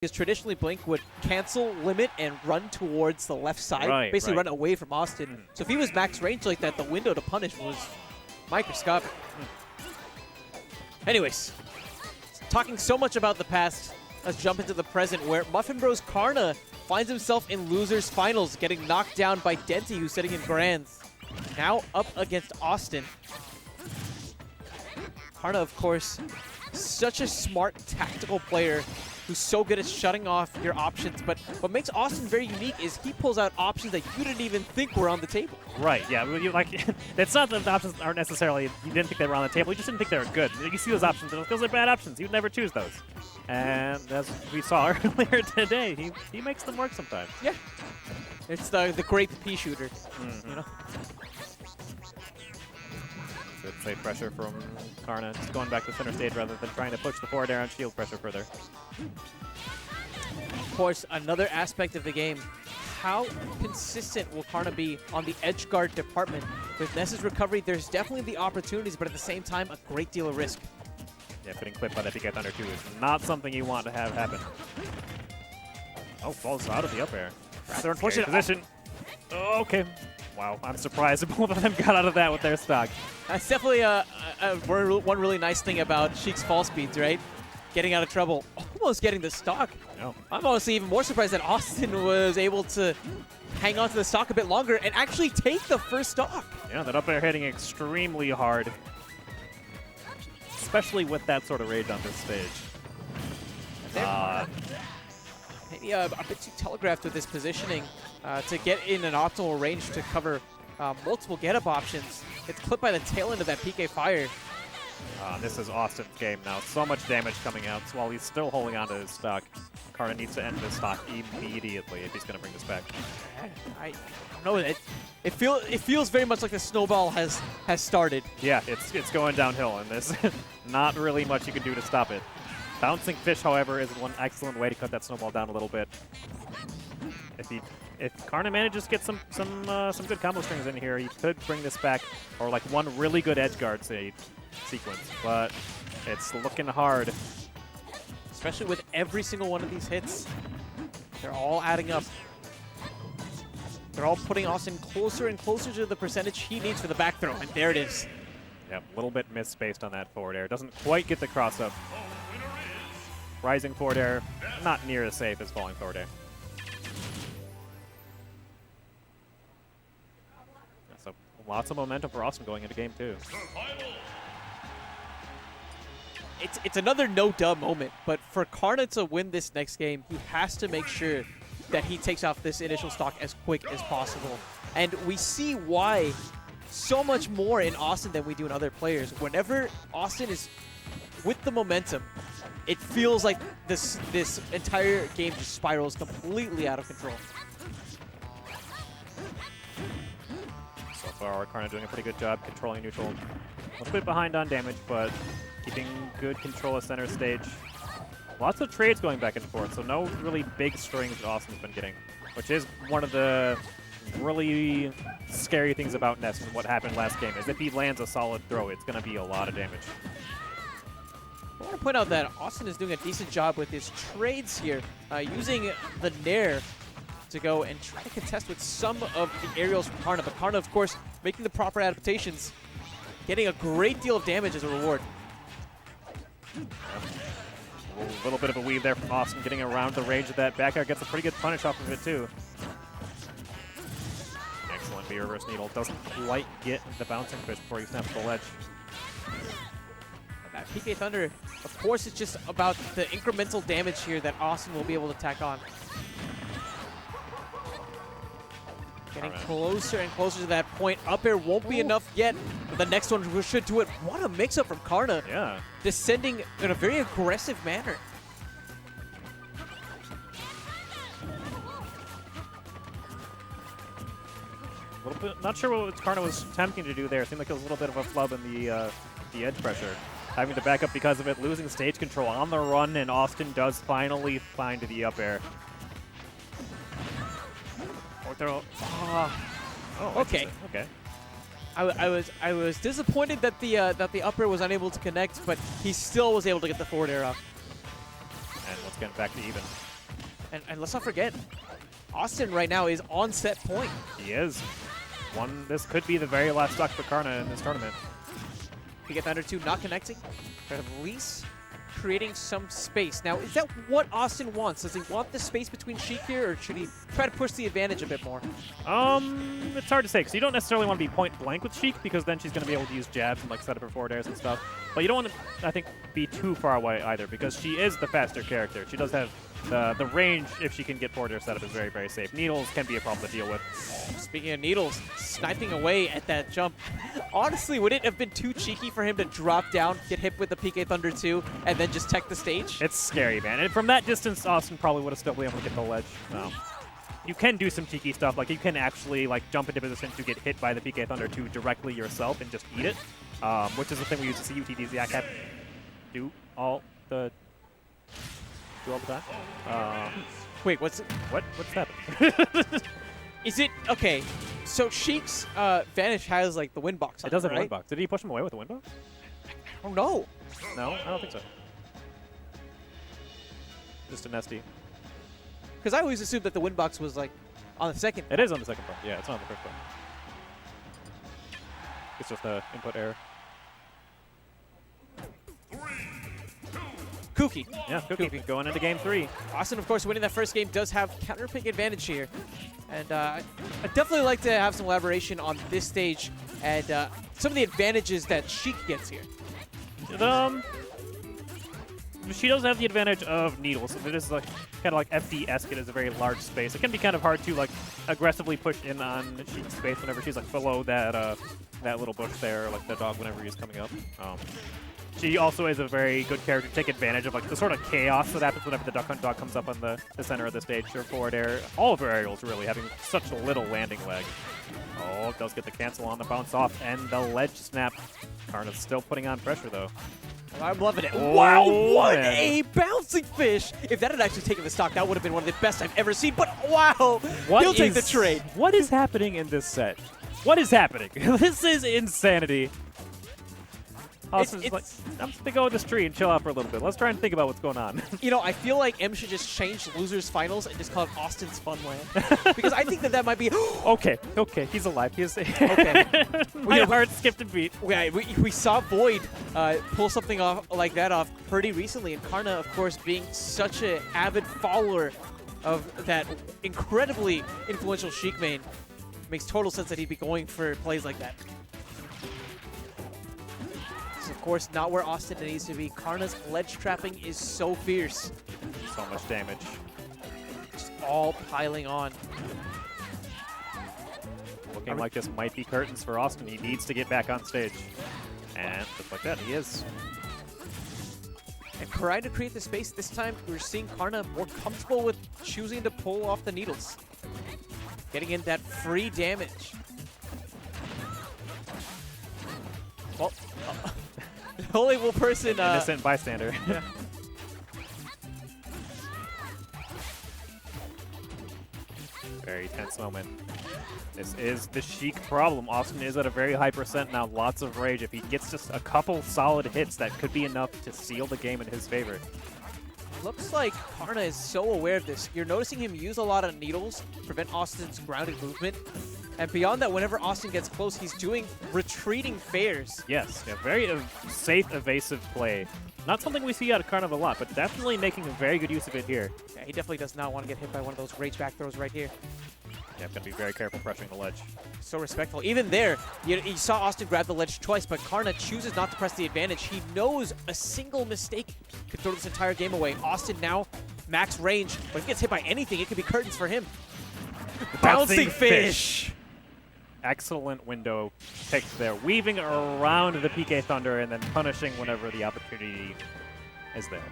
Because traditionally Blink would cancel, limit, and run towards the left side, basically run away from Awestin. So if he was max range like that, the window to punish was microscopic. Anyways, talking so much about the past, let's jump into the present where Muffin Bros Karna finds himself in losers finals, getting knocked down by Denti, who's sitting in grands. Now up against Awestin. Karna, of course, such a smart tactical player who's so good at shutting off your options, but what makes Awestin very unique is he pulls out options that you didn't even think were on the table. Right, yeah. It's not that the options aren't necessarily, you didn't think they were on the table, you just didn't think they were good. You see those options, those are bad options. You'd never choose those. And as we saw earlier today, he makes them work sometimes. Yeah. It's the grape pea shooter, you know? Good safe pressure from Karna, just going back to center stage rather than trying to push the forward air and shield pressure further. Of course, another aspect of the game, how consistent will Karna be on the edge guard department? With Ness's recovery, there's definitely the opportunities, but at the same time, a great deal of risk. Yeah, getting clipped by that PK Thunder 2 is not something you want to have happen. Oh, falls out of the up air. Rather unfortunate position. Oh, okay. Wow, I'm surprised both of them got out of that with their stock. That's definitely one really nice thing about Sheik's fall speeds, right? Getting out of trouble, almost getting the stock. No. I'm honestly even more surprised that Awestin was able to hang on to the stock a bit longer and actually take the first stock. Yeah, that up air hitting extremely hard, especially with that sort of rage on this stage. Maybe a bit too telegraphed with this positioning to get in an optimal range to cover multiple get-up options. It's clipped by the tail end of that PK fire. This is Austin's game now. So much damage coming out. So while he's still holding on to his stock, Karna needs to end this stock immediately if he's going to bring this back. I don't know. It feels very much like the snowball has started. Yeah, it's going downhill, and there's not really much you can do to stop it. Bouncing fish, however, is one excellent way to cut that snowball down a little bit. If Karna manages to get some good combo strings in here, he could bring this back, or like one really good edge guard sequence, but it's looking hard. Especially with every single one of these hits. They're all adding up. They're all putting Awestin closer and closer to the percentage he needs for the back throw, and there it is. Yep, a little bit misspaced on that forward air. Doesn't quite get the cross up. Rising forward air, not near as safe as falling forward air. So lots of momentum for Awestin going into game 2. It's another no-dub moment, but for Karna to win this next game, he has to make sure that he takes off this initial stock as quick as possible. And we see why so much more in Awestin than we do in other players. Whenever Awestin is with the momentum, it feels like this entire game just spirals completely out of control. So far, Karna doing a pretty good job controlling neutral. A little bit behind on damage, but keeping good control of center stage. Lots of trades going back and forth, so no really big strings that Austin's been getting, which is one of the really scary things about Ness and what happened last game, is if he lands a solid throw, it's going to be a lot of damage. I want to point out that Awestin is doing a decent job with his trades here, using the Nair to go and try to contest with some of the aerials from Karna. But Karna, of course, making the proper adaptations, getting a great deal of damage as a reward. A little bit of a weave there from Awestin, getting around the range of that back air, gets a pretty good punish off of it too. Excellent mirror reverse needle, doesn't quite get the bouncing fish before he snaps the ledge. That PK Thunder, of course, it's just about the incremental damage here that Awestin will be able to tack on. Getting closer and closer to that point. Up air won't be enough yet, but the next one should do it. What a mix-up from Karna. Yeah. Descending in a very aggressive manner. A little bit, not sure what Karna was attempting to do there. It seemed like it was a little bit of a flub in the edge pressure. Having to back up because of it, losing stage control on the run, and Awestin does finally find the up air. Okay. Okay. I was disappointed that the up air was unable to connect, but he still was able to get the forward air up. And let's get back to even. And let's not forget, Awestin right now is on set point. He is. This could be the very last stock for Karna in this tournament. PK Thunder 2 not connecting, but at least creating some space. Now, is that what Awestin wants? Does he want the space between Sheik here, or should he try to push the advantage a bit more? It's hard to say, because you don't necessarily want to be point blank with Sheik, because then she's going to be able to use jabs and like set up her forward airs and stuff. But you don't want to, I think, be too far away either, because she is the faster character. She does have the range, if she can get forward air set up, is very, very safe. Needles can be a problem to deal with. Speaking of Needles, sniping away at that jump. Honestly, would it have been too cheeky for him to drop down, get hit with the PK Thunder 2, and then just tech the stage? It's scary, man. And from that distance, Awestin probably would have still been able to get the ledge. You can do some cheeky stuff. Like, you can actually like jump into position to get hit by the PK Thunder 2 directly yourself and just eat it, which is the thing we used to see UTD's Yak do all the time. Wait, what's happening? Is it okay? So Sheik's Vanish has like the wind box on it does have right? a wind box. Did he push him away with the wind box? Oh no. No, I don't think so. Just a Nesty. Because I always assumed that the wind box was like on the second. It is on the second part. Yeah, it's not on the first part. It's just an input error. Kooky. Yeah, Kooky going into game 3. Awestin, of course, winning that first game does have counter pick advantage here. And I'd definitely like to have some elaboration on this stage and some of the advantages that Sheik gets here. She does have the advantage of Needles. It is like kind of like FD-esque. It is a very large space. It can be kind of hard to like aggressively push in on Sheik's space whenever she's like below that that little bush there, or like the dog whenever he's coming up. She also is a very good character to take advantage of like the sort of chaos that happens whenever the Duck Hunt dog comes up on the center of the stage. Her forward air, all of her aerials really having such a little landing leg. Oh, does get the cancel on the bounce off and the ledge snap. Karna's still putting on pressure though. I'm loving it. Oh, wow, what man. a bouncing fish. If that had actually taken the stock, that would have been one of the best I've ever seen. But wow, he'll take the trade. What is happening in this set? What is happening? This is insanity. Austin's like, I'm just going to go with this tree and chill out for a little bit. Let's try and think about what's going on. You know, I feel like M should just change Losers Finals and just call it Austin's Funland. Because I think that might be... Okay, he's alive. He's okay. My heart skipped a beat. We saw Void pull something off like that off pretty recently, and Karna, of course, being such an avid follower of that incredibly influential Sheik main, makes total sense that he'd be going for plays like that. Of course, not where Awestin needs to be. Karna's ledge trapping is so fierce. So much damage. Just all piling on. Looking like this might be curtains for Awestin. He needs to get back on stage. And just like that, he is. And trying to create the space, this time we're seeing Karna more comfortable with choosing to pull off the needles. Getting in that free damage. Well, the only one person... innocent bystander. Yeah. Very tense moment. This is the Sheik problem. Awestin is at a very high percent now. Lots of rage. If he gets just a couple solid hits, that could be enough to seal the game in his favor. Looks like Karna is so aware of this. You're noticing him use a lot of needles to prevent Austin's grounded movement. And beyond that, whenever Awestin gets close, he's doing retreating fares. Yes, yeah, very safe, evasive play. Not something we see out of Karna a lot, but definitely making a very good use of it here. Yeah, he definitely does not want to get hit by one of those rage back throws right here. Yeah, got to be very careful pressuring the ledge. So respectful. Even there, you saw Awestin grab the ledge twice, but Karna chooses not to press the advantage. He knows a single mistake could throw this entire game away. Awestin now, max range, but if he gets hit by anything, it could be curtains for him. Bouncing fish! Excellent window picked there. Weaving around the PK Thunder and then punishing whenever the opportunity is there.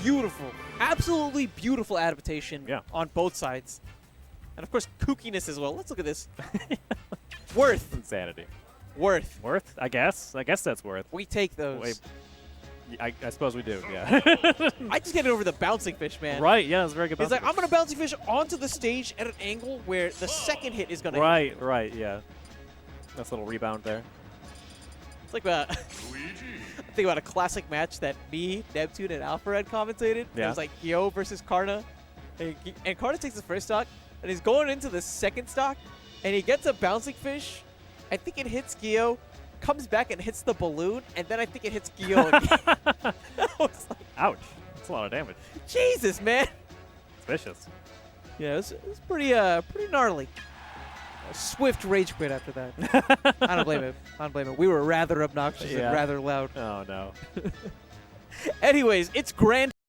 Beautiful. Absolutely beautiful adaptation on both sides. And of course, kookiness as well. Let's look at this. Worth. Insanity. Worth. Worth? I guess. I guess that's worth. We take those. Wait, I suppose we do, yeah. I just get it over the bouncing fish, man. Right, yeah, that's a very good He's bouncing like, I'm going to bouncing fish onto the stage at an angle where the second hit is going to hit. Right, yeah. Nice little rebound there. It's like I think about a classic match that me, Neptune, and Alfred commentated. Yeah. It was like Yo versus Karna. And Karna takes the first stock, and he's going into the second stock, and he gets a bouncing fish. I think it hits Gio, comes back and hits the balloon, and then I think it hits Gio again. I was like, Ouch. That's a lot of damage. Jesus, man. It's vicious. Yeah, it was pretty gnarly. A swift rage quit after that. I don't blame him. I don't blame him. We were rather obnoxious and rather loud. Oh, no. Anyways, it's grand.